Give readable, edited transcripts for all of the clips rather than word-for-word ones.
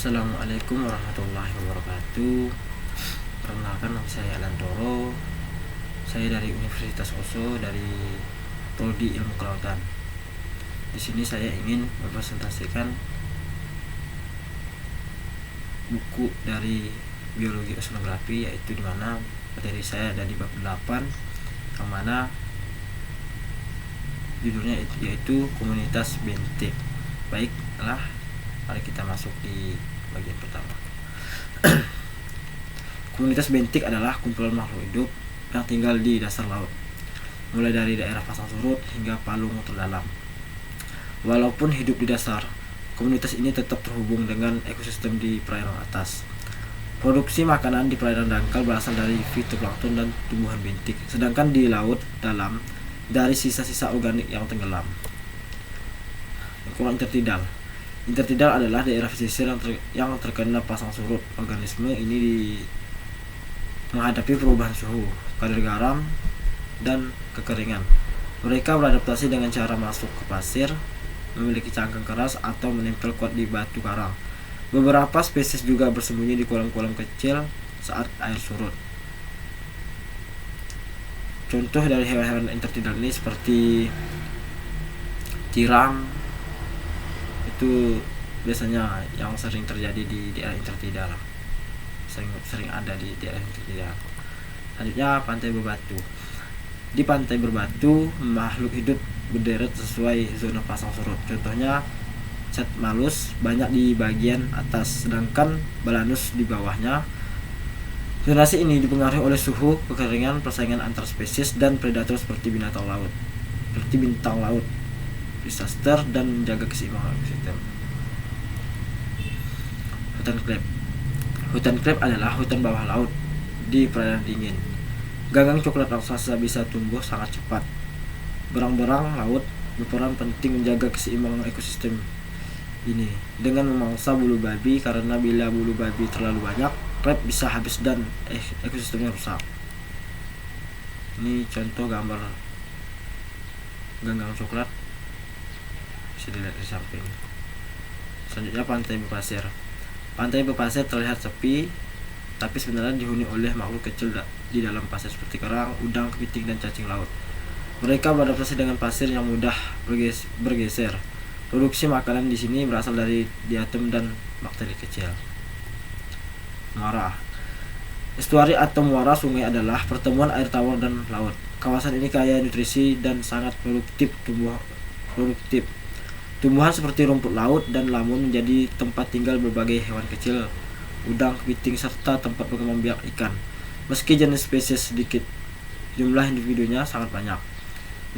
Assalamualaikum warahmatullahi wabarakatuh. Perkenalkan, nama saya Alan Toro. Saya dari Universitas Oso, dari Prodi Ilmu Kelautan. Di sini saya ingin mempresentasikan buku dari biologi oceanografi, yaitu dimana materi saya ada di bab 8, yang mana judulnya yaitu komunitas bentik. Baiklah, mari kita masuk di bagian pertama. Komunitas bentik adalah kumpulan makhluk hidup yang tinggal di dasar laut, mulai dari daerah pasang surut hingga palung terdalam. Walaupun hidup di dasar, komunitas ini tetap terhubung dengan ekosistem di perairan atas. Produksi makanan di perairan dangkal berasal dari fitoplankton dan tumbuhan bentik, sedangkan di laut dalam dari sisa-sisa organik yang tenggelam. Lingkungan intertidal. Intertidal adalah daerah pesisir yang terkena pasang surut. Organisme ini menghadapi perubahan suhu, kadar garam, dan kekeringan. Mereka beradaptasi dengan cara masuk ke pasir, memiliki cangkang keras, atau menempel kuat di batu karang. Beberapa spesies juga bersembunyi di kolam-kolam kecil saat air surut. Contoh dari hewan-hewan intertidal ini seperti tirang, itu biasanya yang sering terjadi di daerah intertidal, sering ada di daerah intertidal. Selanjutnya, pantai berbatu. Di pantai berbatu, makhluk hidup berderet sesuai zona pasang surut. Contohnya cat malus banyak di bagian atas, sedangkan balanus di bawahnya. Zonasi ini dipengaruhi oleh suhu, kekeringan, persaingan antar spesies, dan predator seperti bintang laut, disaster, dan menjaga keseimbangan ekosistem. Hutan klep. Hutan klep adalah hutan bawah laut di perairan dingin. Ganggang coklat raksasa bisa tumbuh sangat cepat. Berang-berang laut berperan penting menjaga keseimbangan ekosistem ini dengan memangsa bulu babi, karena bila bulu babi terlalu banyak, klep bisa habis dan ekosistemnya rusak. Ini contoh gambar ganggang coklat, bisa dilihat di samping. Selanjutnya, pantai berpasir. Pantai berpasir terlihat sepi, tapi sebenarnya dihuni oleh makhluk kecil di dalam pasir seperti kerang, udang, kepiting, dan cacing laut. Mereka beradaptasi dengan pasir yang mudah bergeser. Produksi makanan di sini berasal dari diatom dan bakteri kecil. Muara. Estuari atau muara sungai adalah pertemuan air tawar dan laut. Kawasan ini kaya nutrisi dan sangat produktif. Tumbuhan seperti rumput laut dan lamun menjadi tempat tinggal berbagai hewan kecil, udang, kepiting, serta tempat berkembang biak ikan. Meski jenis spesies sedikit, jumlah individunya sangat banyak.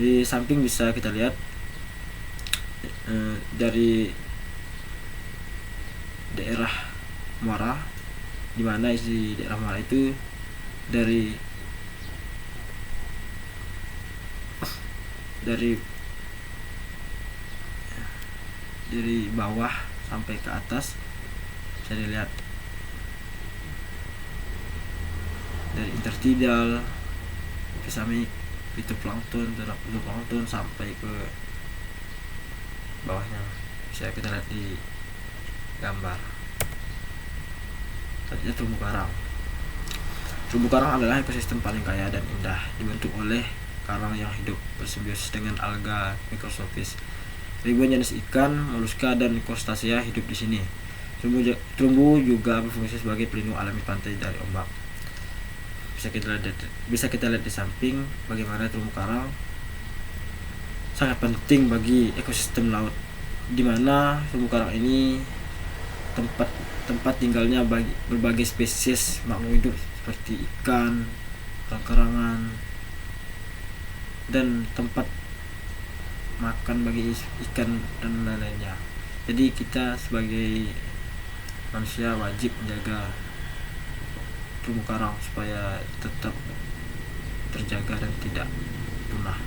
Di samping bisa kita lihat dari daerah muara, di mana isi daerah muara itu dari bawah sampai ke atas bisa dilihat, dari intertidal, episamik, fitoplankton sampai ke bawahnya bisa kita lihat di gambar. Selanjutnya, terumbu karang. Terumbu karang adalah ekosistem paling kaya dan indah, dibentuk oleh karang yang hidup bersimbiosis dengan alga mikroskopis. Ribuan jenis ikan, moluska, dan krustasea hidup di sini. Terumbu juga berfungsi sebagai pelindung alami pantai dari ombak. Bisa kita lihat di samping bagaimana terumbu karang sangat penting bagi ekosistem laut, di mana terumbu karang ini tempat tinggalnya berbagai spesies makhluk hidup seperti ikan, kerang-kerangan, dan tempat makan bagi ikan dan lain-lainnya. Jadi kita sebagai manusia wajib menjaga terumbu karang supaya tetap terjaga dan tidak punah.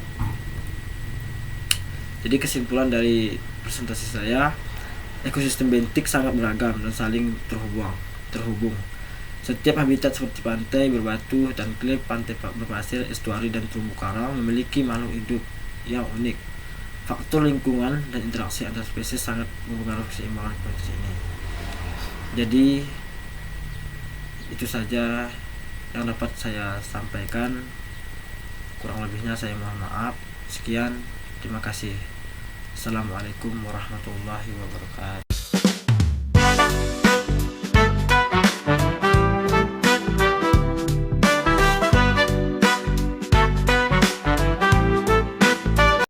Jadi kesimpulan dari presentasi saya, ekosistem bentik sangat beragam dan saling terhubung. Setiap habitat seperti pantai berbatu, hutan klip, pantai berpasir, estuari, dan terumbu karang memiliki makhluk hidup yang unik. Faktor lingkungan dan interaksi antar spesies sangat mempengaruhi keseimbangan ekosistem ini. Jadi itu saja yang dapat saya sampaikan. Kurang lebihnya saya mohon maaf. Sekian, terima kasih. Assalamualaikum warahmatullahi wabarakatuh.